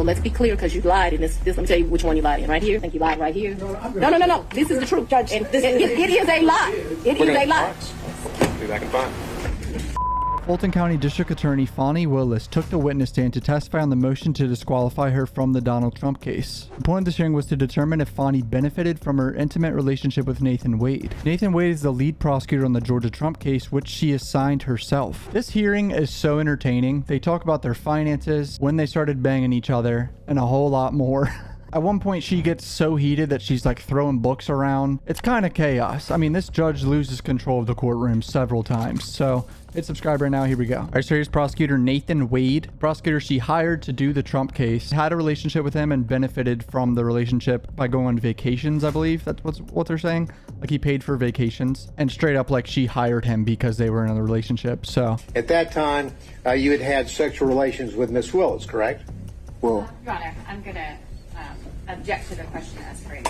let's be clear, because you lied in this. Let me tell you which one you lied in. Right here. I think you lied right here. No. This is the truth, Judge. And it is a lie. It is a lie. Be back in 5. Fulton County District Attorney Fani Willis took the witness stand to testify on the motion to disqualify her from the Donald Trump case. The point of this hearing was to determine if Fani benefited from her intimate relationship with Nathan Wade. Nathan Wade is the lead prosecutor on the Georgia Trump case, which she assigned herself. This hearing is so entertaining. They talk about their finances, when they started banging each other, and a whole lot more. At one point, she gets so heated that she's like throwing books around. It's kind of chaos. I mean, this judge loses control of the courtroom several times. So hit subscribe right now. Here we go. All right, so here's prosecutor Nathan Wade. Prosecutor she hired to do the Trump case, had a relationship with him and benefited from the relationship by going on vacations, I believe. That's what they're saying. Like he paid for vacations, and straight up like she hired him because they were in a relationship. So at that time, you had had sexual relations with Miss Willis, correct? Well, Your Honor, I'm going to object to the question as phrased.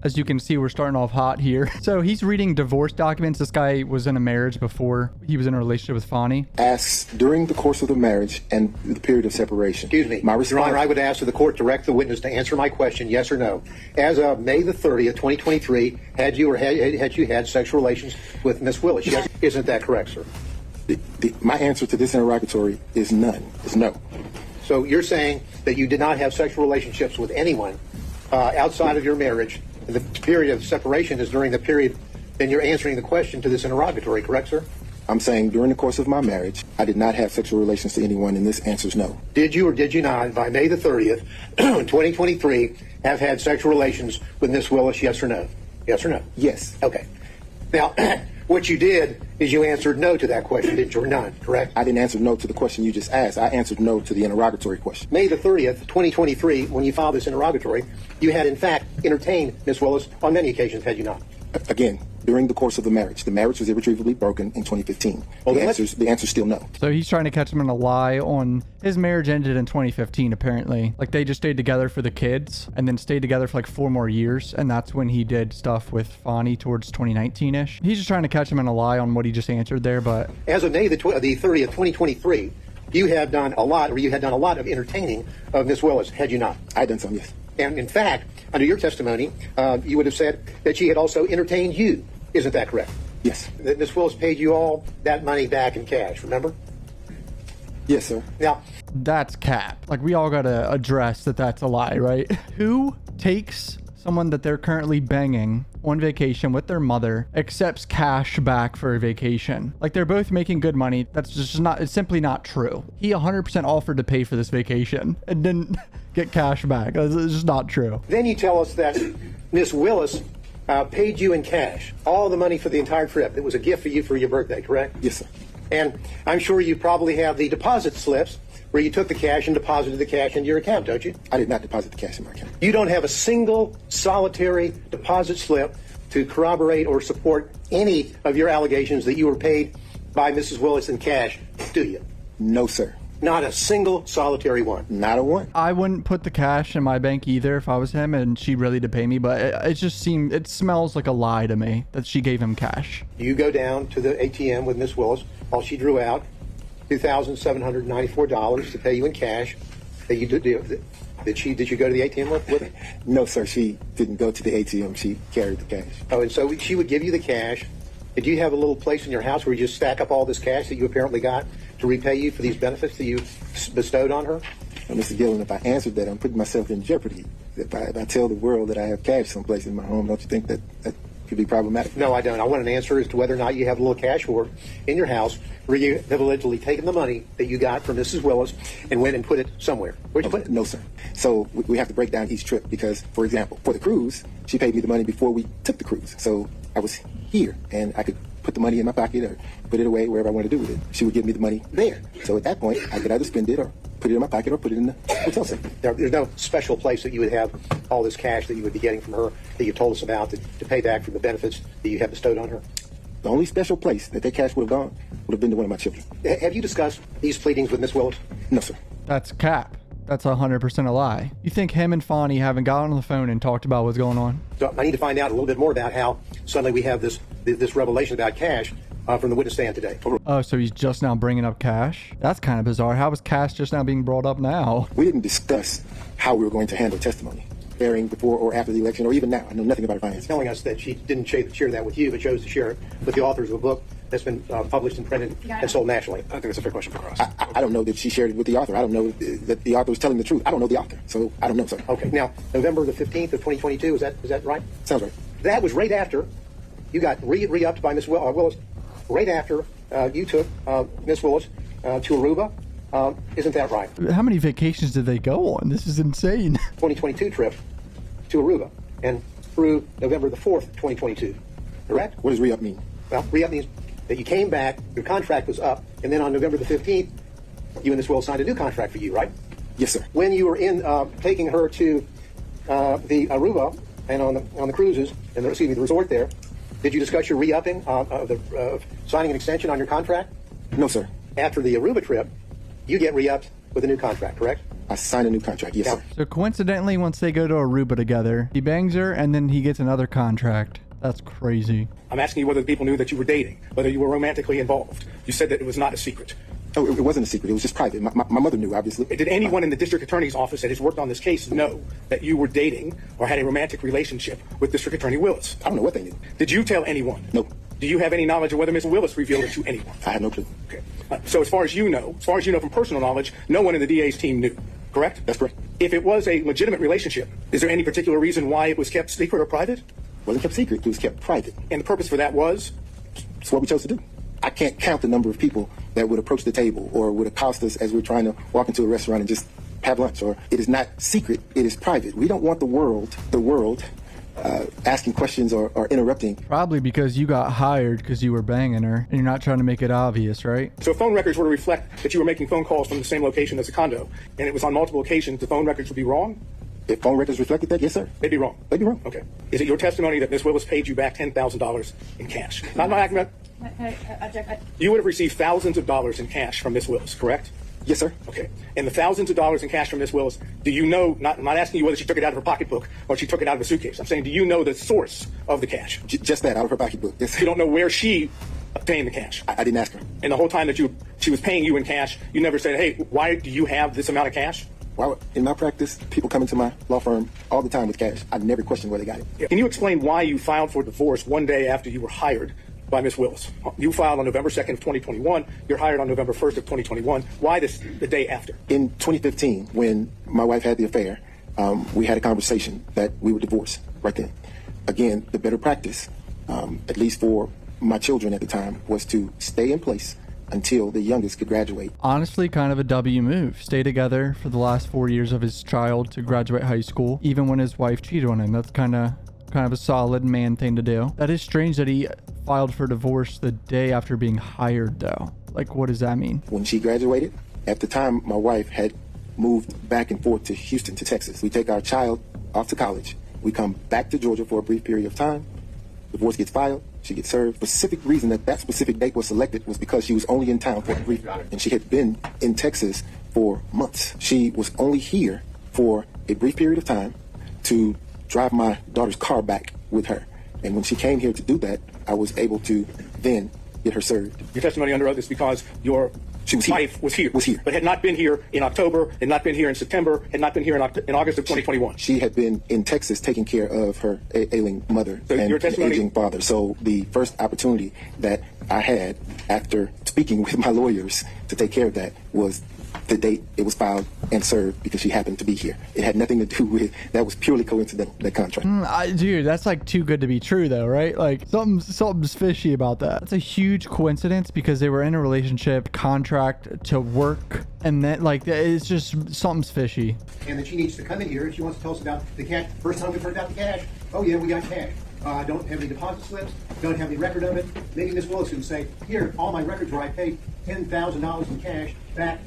As you can see, we're starting off hot here. So he's reading divorce documents. This guy was in a marriage before he was in a relationship with Fani. Asks during the course of the marriage and the period of separation. Excuse me. Your Honor, I would ask that the court direct the witness to answer my question, yes or no. As of May the 30th, 2023, had you had sexual relations with Miss Willis? Yes. Isn't that correct, sir? My answer to this interrogatory is none. Is no. So you're saying that you did not have sexual relationships with anyone outside of your marriage, and the period of separation is during the period, then you're answering the question to this interrogatory, correct, sir? I'm saying during the course of my marriage, I did not have sexual relations to anyone, and this answer is no. Did you or did you not, by May the 30th, 2023, have had sexual relations with Miss Willis, yes or no? Yes or no? Yes. Okay. Now, what you did is you answered no to that question, didn't you, or none, correct? I didn't answer no to the question you just asked. I answered no to the interrogatory question. May the 30th, 2023, when you filed this interrogatory, you had, in fact, entertained Miss Willis on many occasions, had you not? Again, during the course of the marriage. The marriage was irretrievably broken in 2015. Well, the answer's still no. So he's trying to catch him in a lie on his marriage ended in 2015, apparently. Like they just stayed together for the kids and then stayed together for like 4 more years. And that's when he did stuff with Fani towards 2019-ish. He's just trying to catch him in a lie on what he just answered there, but... As of May the 30th, 2023, you had done a lot of entertaining of Miss Willis, had you not? I had done some, yes. And in fact, under your testimony, you would have said that she had also entertained you. Isn't that correct? Yes. That Miss Willis paid you all that money back in cash, remember? Yes, sir. Now, that's cap. Like, we all gotta address that that's a lie, right? Who takes someone that they're currently banging on vacation with their mother, accepts cash back for a vacation? Like, they're both making good money. That's just not, it's simply not true. He 100% offered to pay for this vacation and didn't get cash back. It's just not true. Then you tell us that Miss Willis paid you in cash, all the money for the entire trip. It was a gift for you for your birthday, correct? Yes, sir. And I'm sure you probably have the deposit slips where you took the cash and deposited the cash into your account, don't you? I did not deposit the cash in my account. You don't have a single solitary deposit slip to corroborate or support any of your allegations that you were paid by Mrs. Willis in cash, do you? No, sir. Not a single solitary one. Not a one. I wouldn't put the cash in my bank either if I was him and she really did pay me, but it smells like a lie to me that she gave him cash. You go down to the ATM with Miss Willis while she drew out $2,794 to pay you in cash. Did you go to the ATM with her? No, sir. She didn't go to the ATM. She carried the cash. Oh, and so she would give you the cash. Did you have a little place in your house where you just stack up all this cash that you apparently got to repay you for these benefits that you bestowed on her? Well, Mr. Gillen, if I answered that, I'm putting myself in jeopardy. If I tell the world that I have cash someplace in my home, don't you think that could be problematic? No, I don't. I want an answer as to whether or not you have a little cash hoard in your house where you have allegedly taken the money that you got from Mrs. Willis and went and put it somewhere. Where'd you put it? No, sir. So we have to break down each trip because, for example, for the cruise, she paid me the money before we took the cruise. So I was here and I could put the money in my pocket or put it away wherever I want to do with it. She would give me the money there. So at that point, I could either spend it or put it in my pocket or put it in the hotel safe. There's no special place that you would have all this cash that you would be getting from her that you told us about to pay back for the benefits that you have bestowed on her? The only special place that cash would have gone would have been to one of my children. Have you discussed these pleadings with Miss Willis? No, sir. That's cap. That's 100% a lie. You think him and Fani haven't gotten on the phone and talked about what's going on? So I need to find out a little bit more about how suddenly we have this revelation about cash from the witness stand today. Oh, so he's just now bringing up cash? That's kind of bizarre. How is cash just now being brought up now? We didn't discuss how we were going to handle testimony, airing before or after the election, or even now. I know nothing about her finances. Telling us that she didn't share that with you, but chose to share it with the authors of a book that's been published and printed and sold nationally. I think that's a fair question for Cross. I don't know that she shared it with the author. I don't know that the author was telling the truth. I don't know the author, so I don't know, sir. Okay. Now, November the 15th of 2022, is that right? Sounds right. That was right after you got re-upped by Miss Willis. Right after you took Miss Willis to Aruba. Isn't that right? How many vacations did they go on? This is insane. 2022 trip to Aruba and through November the 4th, 2022. Correct? What does re-up mean? Well, re-up means that you came back, your contract was up, and then on November the 15th, you and Miss Willis signed a new contract for you, right? Yes, sir. When you were in taking her to the Aruba and on the cruises and the resort there, did you discuss your re-upping of signing an extension on your contract? No, sir. After the Aruba trip, you get re-upped with a new contract, correct? I signed a new contract, yes, sir. So coincidentally, once they go to Aruba together, he bangs her and then he gets another contract. That's crazy. I'm asking you whether the people knew that you were dating, whether you were romantically involved. You said that it was not a secret. Oh, it wasn't a secret. It was just private. My mother knew, obviously. Did anyone in the district attorney's office that has worked on this case know that you were dating or had a romantic relationship with District Attorney Willis? I don't know what they knew. Did you tell anyone? No. Do you have any knowledge of whether Ms. Willis revealed it to anyone? I have no clue. Okay. So as far as you know from personal knowledge, no one in the DA's team knew, correct? That's correct. If it was a legitimate relationship, is there any particular reason why it was kept secret or private? Well, it kept secret. It was kept private. And the purpose for that was? It's what we chose to do. I can't count the number of people that would approach the table or would accost us as we're trying to walk into a restaurant and just have lunch. Or it is not secret. It is private. We don't want the world asking questions or interrupting. Probably because you got hired because you were banging her and you're not trying to make it obvious, right? So if phone records were to reflect that you were making phone calls from the same location as the condo, and it was on multiple occasions, the phone records would be wrong? If phone records reflected that, yes, sir. They'd be wrong. They'd be wrong. Okay. Is it your testimony that Ms. Willis paid you back $10,000 in cash? Not my argument. You would have received thousands of dollars in cash from Ms. Willis, correct? Yes, sir. Okay. And the thousands of dollars in cash from Ms. Willis, do you know, I'm not asking you whether she took it out of her pocketbook or she took it out of a suitcase. I'm saying, do you know the source of the cash? Just that, out of her pocketbook. Yes, sir. You don't know where she obtained the cash? I didn't ask her. And the whole time that she was paying you in cash, you never said, hey, why do you have this amount of cash? In my practice, people come into my law firm all the time with cash. I never questioned where they got it. Can you explain why you filed for divorce one day after you were hired by Ms. Willis? You filed on November 2nd of 2021. You're hired on November 1st of 2021. Why the day after? In 2015, when my wife had the affair, we had a conversation that we would divorce right then. Again, the better practice, at least for my children at the time, was to stay in place until the youngest could graduate. Honestly, kind of a W move. Stay together for the last 4 years of his child to graduate high school, even when his wife cheated on him. That's kind of a solid man thing to do. That is strange that he filed for divorce the day after being hired, though. Like, what does that mean? When she graduated, at the time, my wife had moved back and forth to Houston, to Texas. We take our child off to college. We come back to Georgia for a brief period of time. Divorce gets filed. She gets served. Specific reason that specific date was selected was because she was only in town for a brief period, and she had been in Texas for months. She was only here for a brief period of time to drive my daughter's car back with her. And when she came here to do that, I was able to then get her served. Your testimony under oath is because your wife was here, but had not been here in October, had not been here in September, had not been here in August of 2021. She had been in Texas taking care of her ailing mother so and aging father. So the first opportunity that I had after speaking with my lawyers to take care of that was the date it was filed and served, because she happened to be here. It had nothing to do with, that was purely coincidental, that contract. Dude, that's like too good to be true though, right? Like something's fishy about that. That's a huge coincidence because they were in a relationship, contract to work, and then like it's just something's fishy. And that she needs to come in here and she wants to tell us about the cash. First time we turned out the cash, oh yeah, we got cash. Don't have any deposit slips, don't have any record of it. Maybe Ms. Willis would say, here, all my records where I paid $10,000 in cash back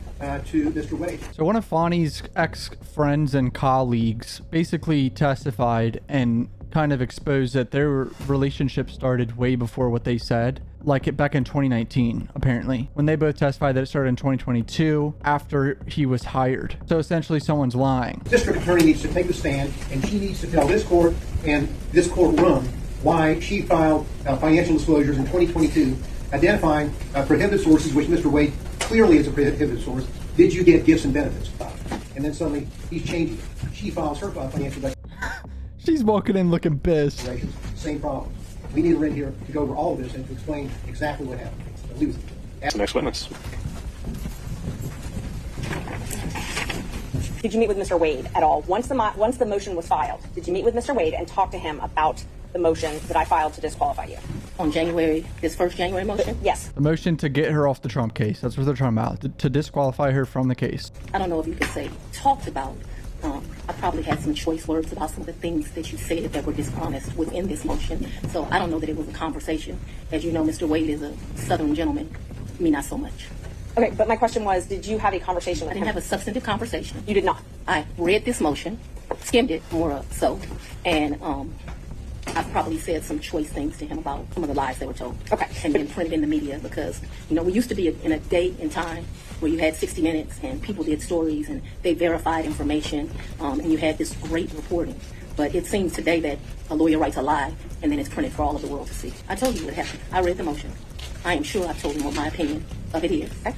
to Mr. Wade. So one of Fani's ex-friends and colleagues basically testified and kind of exposed that their relationship started way before what they said, like back in 2019, apparently, when they both testified that it started in 2022 after he was hired. So essentially someone's lying. District attorney needs to take the stand and she needs to tell this court and this courtroom why she filed financial disclosures in 2022 identifying prohibited sources, which Mr. Wade clearly is a prohibited source. Did you get gifts and benefits? And then suddenly he's changing it. She files her financial She's walking in looking pissed. declarations. Same problem. We need her in here to go over all of this and to explain exactly what happened. Lose it. Next witness. Did you meet with Mr. Wade at all? Once the motion was filed, did you meet with Mr. Wade and talk to him about the motion that I filed to disqualify you? On this first January motion? Yes. The motion to get her off the Trump case. That's what they're talking about. To disqualify her from the case. I don't know if you could say talked about. I probably had some choice words about some of the things that you said that were dishonest within this motion. So I don't know that it was a conversation. As you know, Mr. Wade is a Southern gentleman. Me, not so much. Okay, but my question was, did you have a conversation with I him? didn't have a substantive conversation. You did not? I read this motion, skimmed it more so, and I've probably said some choice things to him about some of the lies that were told. Okay. And been printed in the media because, you know, we used to be in a day and time where you had 60 Minutes and people did stories and they verified information and you had this great reporting. But it seems today that a lawyer writes a lie and then it's printed for all of the world to see. I told you what happened. I read the motion. I am sure I've told him what my opinion of it is. Okay?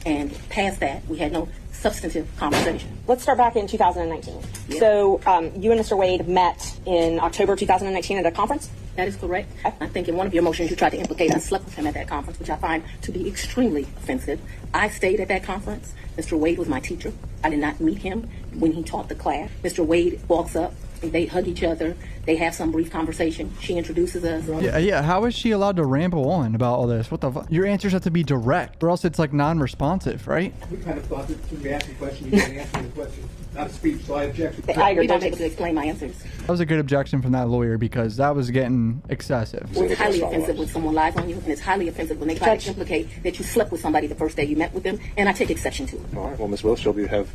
And past that, we had no substantive conversation. Let's start back in 2019. Yeah. So you and Mr. Wade met in October 2019 at a conference? That is correct. I think in one of your motions you tried to implicate I slept with him at that conference, which I find to be extremely offensive. I stayed at that conference. Mr. Wade was my teacher. I did not meet him when he taught the class. Mr. Wade walks up. They hug each other. They have some brief conversation. She introduces us. Yeah. How is she allowed to ramble on about all this? What the fuck? Your answers have to be direct, or else it's like non-responsive, right? We kind of thought that when we asked the question, you didn't answer the question, not a speech, so I object. I agree. We weren't able to explain my answers. That was a good objection from that lawyer because that was getting excessive. Well, it's highly offensive when someone lies on you, and it's highly offensive when they try to implicate that you slept with somebody the first day you met with them, and I take exception to it. All right. Well, Ms. Willis, you'll have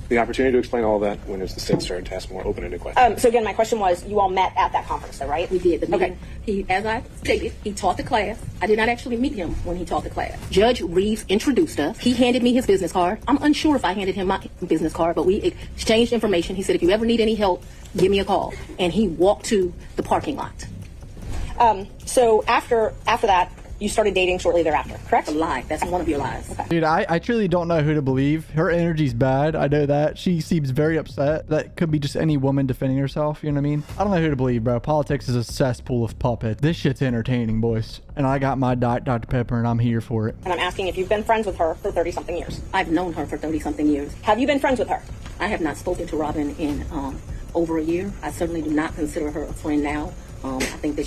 the opportunity to explain all that when it's the state's turn to ask more open-ended questions. So again, my question was, you all met at that conference, though, right? We did. The Okay. meeting, as I stated, he taught the class. I did not actually meet him when he taught the class. Judge Reeves introduced us. He handed me his business card. I'm unsure if I handed him my business card, but we exchanged information. He said, if you ever need any help, give me a call. And he walked to the parking lot. So after that, you started dating shortly thereafter, correct? A lie. That's one of your lies. Okay. Dude, I truly don't know who to believe. Her energy's bad. I know that. She seems very upset. That could be just any woman defending herself. You know what I mean? I don't know who to believe, bro. Politics is a cesspool of puppets. This shit's entertaining, boys. And I got my Diet Dr. Pepper, and I'm here for it. And I'm asking if you've been friends with her for 30-something years. I've known her for 30-something years. Have you been friends with her? I have not spoken to Robin in over a year. I certainly do not consider her a friend now. I think that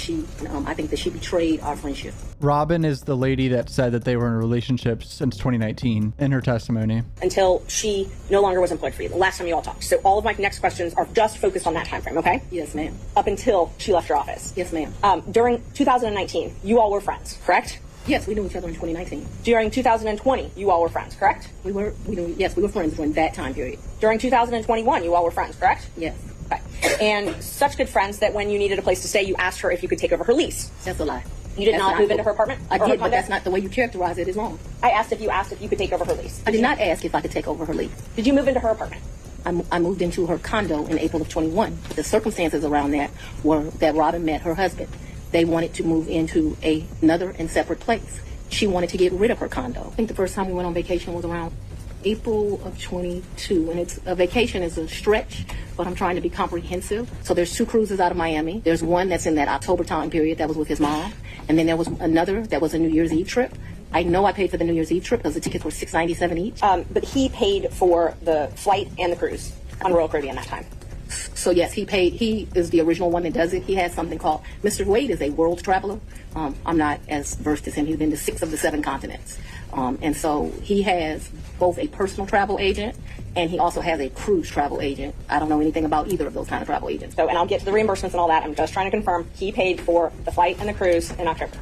she betrayed our friendship. Robin is the lady that said that they were in a relationship since 2019 in her testimony. Until she no longer was employed for you, the last time you all talked. So all of my next questions are just focused on that time frame, okay? Yes, ma'am. Up until she left your office. Yes, ma'am. During 2019, you all were friends, correct? Yes, we knew each other in 2019. During 2020, you all were friends, correct? We were friends during that time period. During 2021, you all were friends, correct? Yes. Okay. And such good friends that when you needed a place to stay, you asked her if you could take over her lease. That's a lie. You did not move into her apartment? I or her did, but condo? that's not the way you characterize it. Is wrong. I asked if you could take over her lease. I did not ask if I could take over her lease. Did you move into her apartment? I moved into her condo in April of 21. The circumstances around that were that Robin met her husband. They wanted to move into another and separate place. She wanted to get rid of her condo. I think the first time we went on vacation was around April of 22, and a vacation is a stretch, but I'm trying to be comprehensive. So there's 2 cruises out of Miami. There's one that's in that October time period that was with his mom, and then there was another that was a New Year's Eve trip. I know I paid for the New Year's Eve trip because the tickets were $697 each. But he paid for the flight and the cruise on Royal Caribbean that time. So yes, he paid. He is the original one that does it. He has something called, Mr. Wade is a world traveler. I'm not as versed as him. He's been to 6 of the 7 continents. And so he has both a personal travel agent and he also has a cruise travel agent. I don't know anything about either of those kind of travel agents. So, and I'll get to the reimbursements and all that. I'm just trying to confirm he paid for the flight and the cruise in October.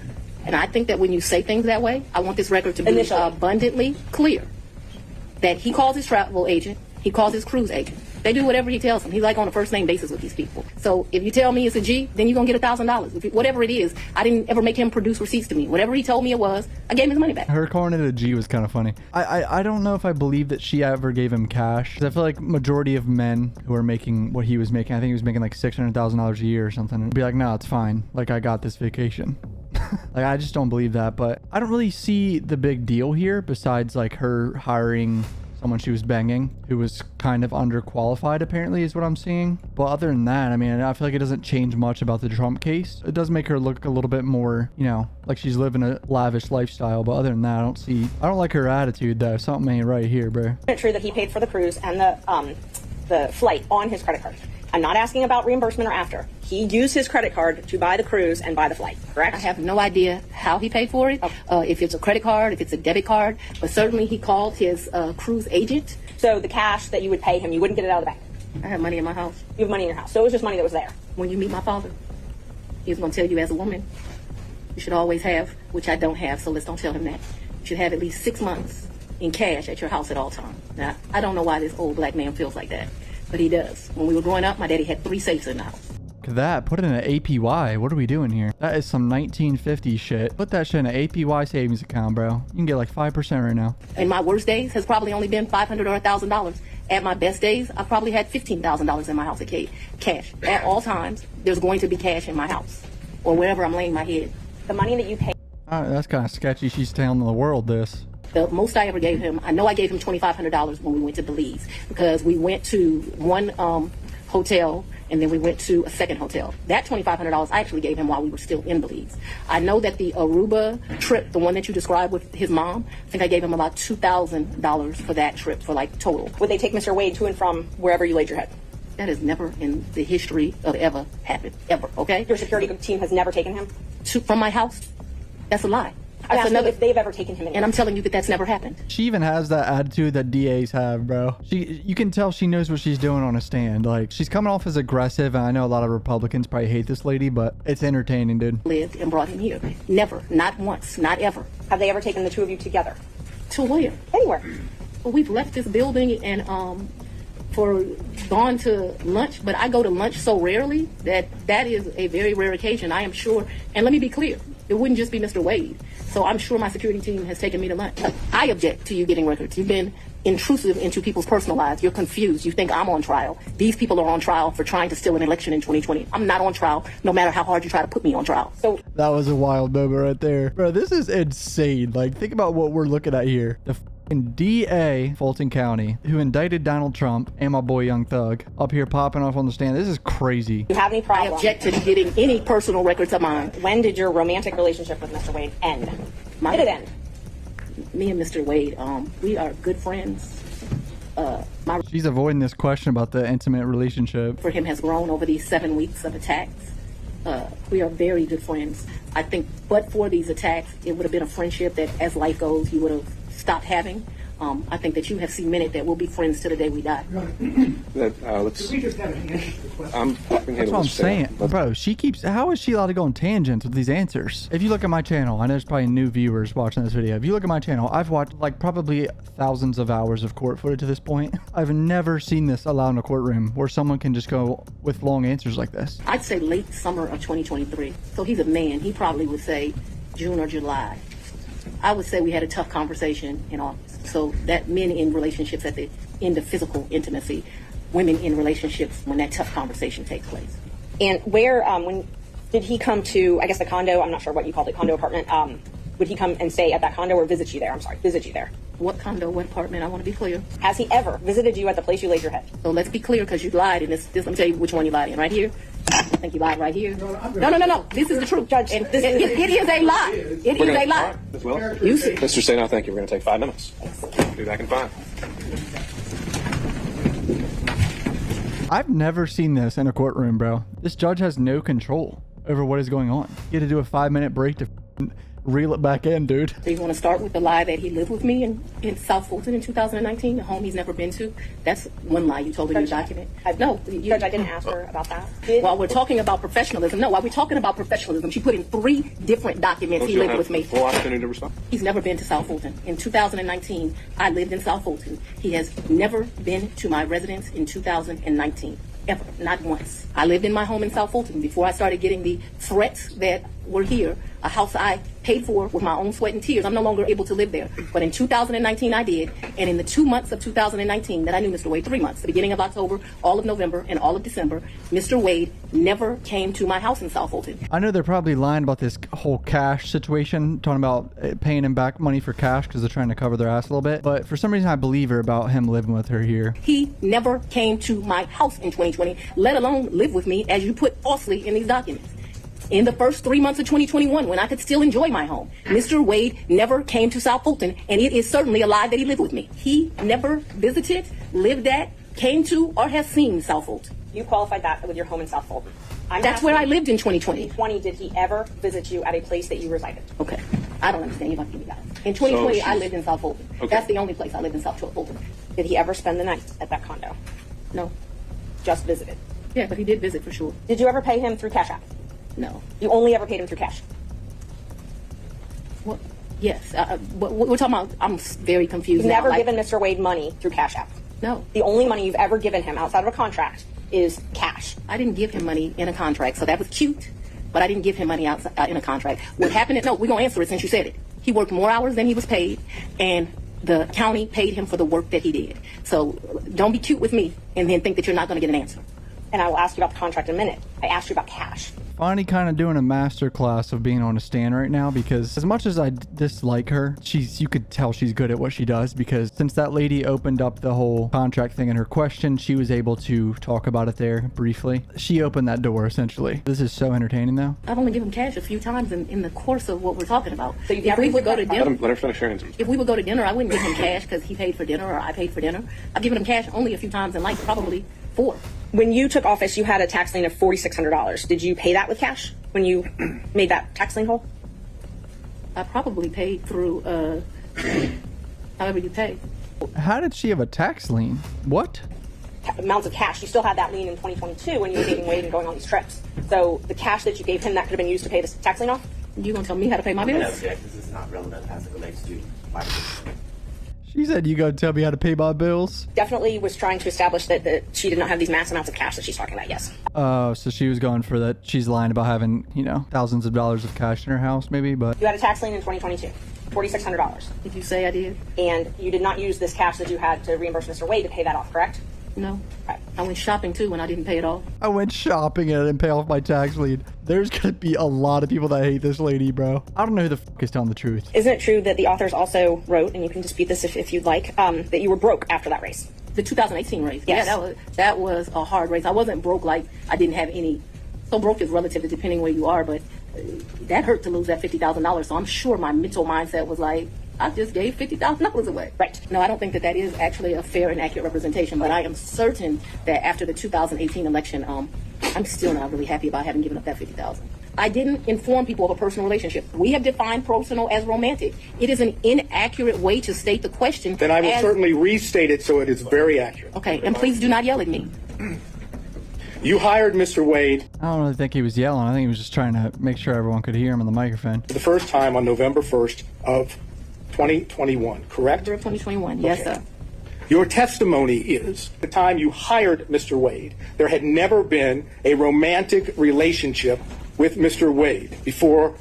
And I think that when you say things that way, I want this record to be Initially. Abundantly clear that he calls his travel agent, he calls his cruise agent. They do whatever he tells them. He's like on a first name basis with these people. So if you tell me it's a G, then you're going to get $1,000. Whatever it is, I didn't ever make him produce receipts to me. Whatever he told me it was, I gave him his money back. Her calling it a G was kind of funny. I don't know if I believe that she ever gave him cash. 'Cause I feel like majority of men who are making what he was making, I think he was making like $600,000 a year or something, would be like, no, it's fine. Like, I got this vacation. Like, I just don't believe that, but I don't really see the big deal here besides like her hiring someone she was banging who was kind of underqualified, apparently, is what I'm seeing. But other than that, I mean, I feel like it doesn't change much about the Trump case. It does make her look a little bit more, you know, like she's living a lavish lifestyle. But other than that, I don't like her attitude though. Something ain't right here, bro. Isn't it true that he paid for the cruise and the flight on his credit card? I'm not asking about reimbursement or after. He used his credit card to buy the cruise and buy the flight, correct? I have no idea how he paid for it, if it's a credit card, if it's a debit card, but certainly he called his cruise agent. So the cash that you would pay him, you wouldn't get it out of the bank? I have money in my house. You have money in your house. So it was just money that was there. When you meet my father, he's going to tell you as a woman, you should always have, which I don't have, so let's don't tell him that. You should have at least 6 months in cash at your house at all times. Now, I don't know why this old black man feels like that, but he does. When we were growing up, my daddy had 3 safes in the house. Look at that. Put it in an APY. What are we doing here? That is some 1950s shit. Put that shit in an APY savings account, bro. You can get like 5% right now. And my worst days has probably only been $500 or $1,000. At my best days, I probably had $15,000 in my house cash. At all times, there's going to be cash in my house or wherever I'm laying my head. The money that you pay. That's kind of sketchy. She's telling the world this. The most I ever gave him, I know I gave him $2,500 when we went to Belize, because we went to one hotel and then we went to a second hotel. That $2,500 I actually gave him while we were still in Belize. I know that the Aruba trip, the one that you described with his mom, I think I gave him about $2,000 for that trip, for like total. Would they take Mr. Wade to and from wherever you laid your head? That has never in the history of ever happened, ever, okay? Your security team has never taken him? From my house? That's a lie. I'm asking if they've ever taken him anywhere. And I'm telling you that that's never happened. She even has that attitude that DAs have, bro. You can tell she knows what she's doing on a stand. Like, she's coming off as aggressive, and I know a lot of Republicans probably hate this lady, but it's entertaining, dude. Lived and brought him here. Never. Not once. Not ever. Have they ever taken the two of you together? To where? Anywhere. Well, we've left this building and gone to lunch, but I go to lunch so rarely that is a very rare occasion, I am sure. And let me be clear, it wouldn't just be Mr. Wade. So I'm sure my security team has taken me to lunch. I object to you getting records. You've been intrusive into people's personal lives. You're confused. You think I'm on trial. These people are on trial for trying to steal an election in 2020. I'm not on trial, no matter how hard you try to put me on trial. So that was a wild moment right there. Bro, this is insane. Like, think about what we're looking at here. The DA Fulton County, who indicted Donald Trump and my boy Young Thug, up here popping off on the stand. This is crazy. Do you have any problem? I object to getting any personal records of mine. When did your romantic relationship with Mr. Wade end? Did it end? Me and Mr. Wade, we are good friends. She's avoiding this question about the intimate relationship. For him has grown over these 7 weeks of attacks. We are very good friends. I think, but for these attacks, it would have been a friendship that, as life goes, you would have stopped having. I think that you have cemented that we'll be friends till the day we die. Let's. We just have an answer to the question. That's what I'm saying. Bro, how is she allowed to go on tangents with these answers? If you look at my channel, I know there's probably new viewers watching this video. If you look at my channel, I've watched like probably thousands of hours of court footage to this point. I've never seen this allowed in a courtroom where someone can just go with long answers like this. I'd say late summer of 2023. So he's a man. He probably would say June or July. I would say we had a tough conversation in August. So that men in relationships at the end of physical intimacy, women in relationships when that tough conversation takes place. And where, when did he come to, I guess the condo, I'm not sure what you called it, condo apartment, would he come and stay at that condo or visit you there? I'm sorry, visit you there. What condo, what apartment? I want to be clear. Has he ever visited you at the place you laid your head? So let's be clear, because you lied in this. Let me tell you which one you lied in. Right here. I think you lied right here. No. This is the truth, Judge. And it is a lie. It is a lie. As well. You see. Mr. Stanow, thank you. We're going to take 5 minutes. Be back in 5. I've never seen this in a courtroom, bro. This judge has no control over what is going on. You had to do a 5-minute break to reel it back in, dude. So you want to start with the lie that he lived with me in South Fulton in 2019, a home he's never been to? That's one lie you told in your document. No, Judge, I didn't ask her about that. While we're talking about professionalism, she put in 3 different documents he lived with me. Full opportunity to respond. He's never been to South Fulton. In 2019, I lived in South Fulton. He has never been to my residence in 2019. Ever. Not once. I lived in my home in South Fulton before I started getting the threats that were here, a house I paid for with my own sweat and tears. I'm no longer able to live there. But in 2019, I did. And in the 2 months of 2019 that I knew Mr. Wade, 3 months, the beginning of October, all of November, and all of December, Mr. Wade never came to my house in South Fulton. I know they're probably lying about this whole cash situation, talking about paying him back money for cash because they're trying to cover their ass a little bit. But for some reason, I believe her about him living with her here. He never came to my house in 2020, let alone live with me, as you put falsely in these documents. In the first 3 months of 2021, when I could still enjoy my home, Mr. Wade never came to South Fulton, and it is certainly a lie that he lived with me. He never visited, lived at, came to, or has seen South Fulton. You qualified that with your home in South Fulton. That's where I lived in 2020. In 2020, did he ever visit you at a place that you resided? Okay. I don't understand. You have to give me that. In 2020, I lived in South Fulton. Okay. That's the only place I lived in South Fulton. Did he ever spend the night at that condo? No. Just visited. Yeah, but he did visit for sure. Did you ever pay him through Cash App? No. You only ever paid him through cash? Well, yes. What we're talking about, I'm very confused You've now. never given Mr. Wade money through Cash App? No. The only money you've ever given him outside of a contract is cash. I didn't give him money in a contract, so that was cute, but I didn't give him money outside in a contract. What happened is, no, we're going to answer it since you said it. He worked more hours than he was paid, and the county paid him for the work that he did. So don't be cute with me and then think that you're not going to get an answer. And I will ask you about the contract in a minute. I asked you about cash. Fani kind of doing a master class of being on a stand right now, because as much as I dislike her, you could tell she's good at what she does, because since that lady opened up the whole contract thing in her question, she was able to talk about it there briefly. She opened that door essentially. This is so entertaining though. I've only given cash a few times in the course of what we're talking about. So you if never we used would go the to credit dinner, Let her finish her answer. if we would go to dinner, I wouldn't give him cash because he paid for dinner or I paid for dinner. I've given him cash only a few times in life, probably 4. When you took office, you had a tax lien of $4,600. Did you pay that with cash when you made that tax lien whole? I probably paid through however you pay. How did she have a tax lien? What? Amounts of cash. You still had that lien in 2022 when you were dating Wade and going on these trips. So the cash that you gave him, that could have been used to pay the tax lien off? You gonna tell me how to pay my bills? Object. This is not relevant as it relates to my position. She said, you gotta tell me how to pay my bills? Definitely was trying to establish that she did not have these mass amounts of cash that she's talking about, yes. Oh, so she was going for that. She's lying about having, thousands of dollars of cash in her house maybe, but... You had a tax lien in 2022, $4,600. Did you say I did? And you did not use this cash that you had to reimburse Mr. Wade to pay that off, correct? No. Right. I went shopping too and I didn't pay it off. I went shopping and I didn't pay off my tax lien. There's gonna be a lot of people that hate this lady, bro. I don't know who the fuck is telling the truth. Isn't it true that the authors also wrote, and you can dispute this if you'd like, that you were broke after that race? The 2018 race. Yes. Yeah, that was a hard race. I wasn't broke like I didn't have any. So broke is relative to depending where you are, but that hurt to lose that $50,000. So I'm sure my mental mindset was like, I just gave $50,000 away. Right. No, I don't think that is actually a fair and accurate representation, but I am certain that after the 2018 election, I'm still not really happy about having given up that $50,000. I didn't inform people of a personal relationship. We have defined personal as romantic. It is an inaccurate way to state the question. Then I will certainly restate it so it is very accurate. Okay, and please do not yell at me. You hired Mr. Wade I don't really think he was yelling. I think he was just trying to make sure everyone could hear him on the microphone. for the first time on November 1st of 2021, correct? November of 2021, yes, Okay. sir. Your testimony is the time you hired Mr. Wade, there had never been a romantic relationship with Mr. Wade before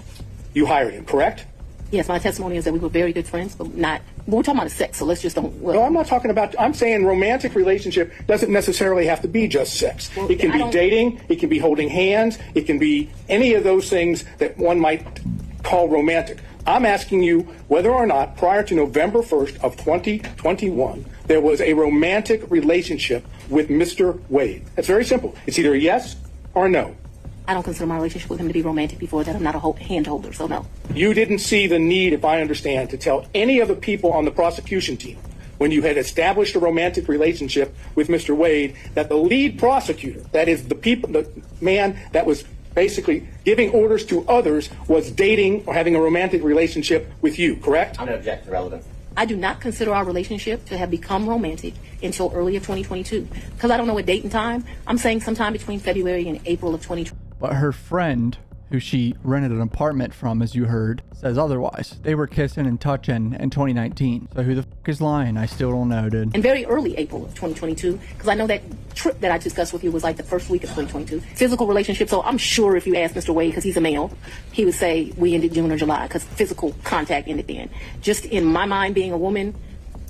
you hired him, correct? Yes, my testimony is that we were very good friends, but we're talking about sex, so let's just don't. Well, No, I'm not talking about, I'm saying romantic relationship doesn't necessarily have to be just sex. Well, It can I be don't- dating, it can be holding hands, it can be any of those things that one might call romantic. I'm asking you whether or not prior to November 1st of 2021, there was a romantic relationship with Mr. Wade. That's very simple. It's either a yes or a no. I don't consider my relationship with him to be romantic before that. I'm not a hand holder, so no. You didn't see the need, if I understand, to tell any of the people on the prosecution team when you had established a romantic relationship with Mr. Wade that the lead prosecutor, that is the man that was basically giving orders to others, was dating or having a romantic relationship with you, correct? I'm going to object to relevance. I do not consider our relationship to have become romantic until early of 2022. Because I don't know a date and time. I'm saying sometime between February and April of 2020. But her friend who she rented an apartment from, as you heard, says otherwise. They were kissing and touching in 2019. So who the fuck is lying? I still don't know, dude. In very early April of 2022, because I know that trip that I discussed with you was like the first week of 2022. Physical relationship, so I'm sure if you ask Mr. Wade, because he's a male, he would say we ended June or July, because physical contact ended then. Just in my mind, being a woman,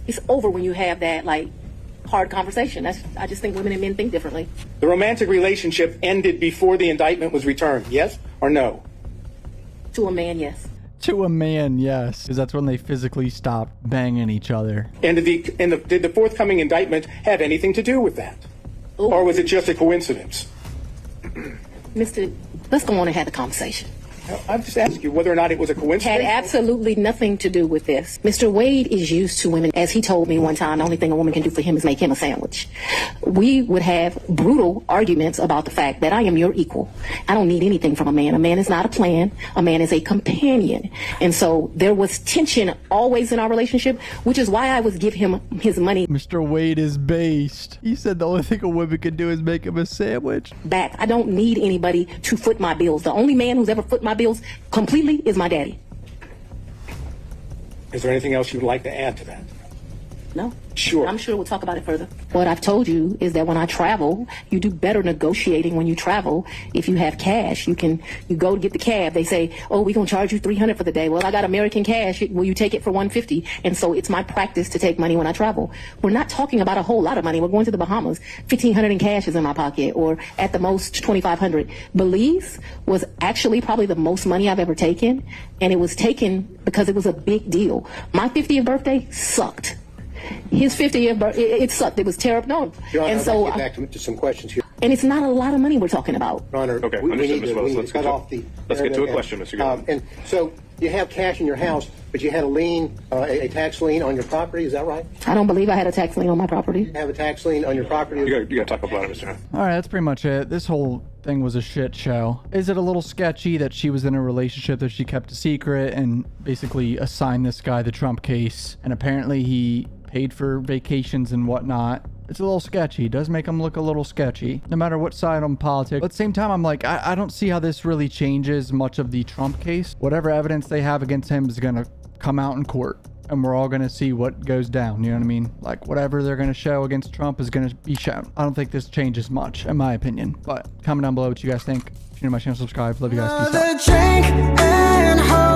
it's over when you have that, like, hard conversation. I just think women and men think differently. The romantic relationship ended before the indictment was returned, yes or no? To a man, yes. To a man, yes. Because that's when they physically stopped banging each other. And did the forthcoming indictment have anything to do with that? Ooh. Or was it just a coincidence? Mr. Let's go on and have the conversation. I'm just asking you whether or not it was a Had coincidence. absolutely nothing to do with this. Mr. Wade is used to women. As he told me one time, the only thing a woman can do for him is make him a sandwich. We would have brutal arguments about the fact that I am your equal. I don't need anything from a man. A man is not a plan. A man is a companion. And so there was tension always in our relationship, which is why I would give him his money Mr. Wade is based. He said the only thing a woman can do is make him a sandwich. back. I don't need anybody to foot my bills. The only man who's ever foot my bills completely is my daddy. Is there anything else you would like to add to that? No. Sure. I'm sure we'll talk about it further. What I've told you is that when I travel, you do better negotiating when you travel. If you have cash, you go to get the cab. They say, oh, we're going to charge you $300 for the day. Well, I got American cash. Will you take it for $150? And so it's my practice to take money when I travel. We're not talking about a whole lot of money. We're going to the Bahamas. $1,500 in cash is in my pocket, or at the most $2,500. Belize was actually probably the most money I've ever taken. And it was taken because it was a big deal. My 50th birthday sucked. His 50th birthday, it sucked. It was terrible. No. Your Honor, And I'd so, like to get back to some questions here. and it's not a lot of money we're talking about. Your Honor, Okay, we understood, need Mr. to, Willis. we need Let's to get cut to- off the... let's get to a question, Mr. Goodman. And so you have cash in your house, but you had a lien, a tax lien on your property, is that right? I don't believe I had a tax lien on my property. You have a tax lien on your property? You got to talk about it, Mr. Hunt. All right, that's pretty much it. This whole thing was a shit show. Is it a little sketchy that she was in a relationship that she kept a secret and basically assigned this guy the Trump case, and apparently he paid for vacations and whatnot? It's a little sketchy. It does make him look a little sketchy, no matter what side on politics. But at the same time, I'm like, I don't see how this really changes much of the Trump case. Whatever evidence they have against him is going to come out in court, and we're all going to see what goes down. You know what I mean? Like, whatever they're going to show against Trump is going to be shown. I don't think this changes much, in my opinion. But comment down below what you guys think. If you're new to my channel, subscribe. Love you guys. Peace out.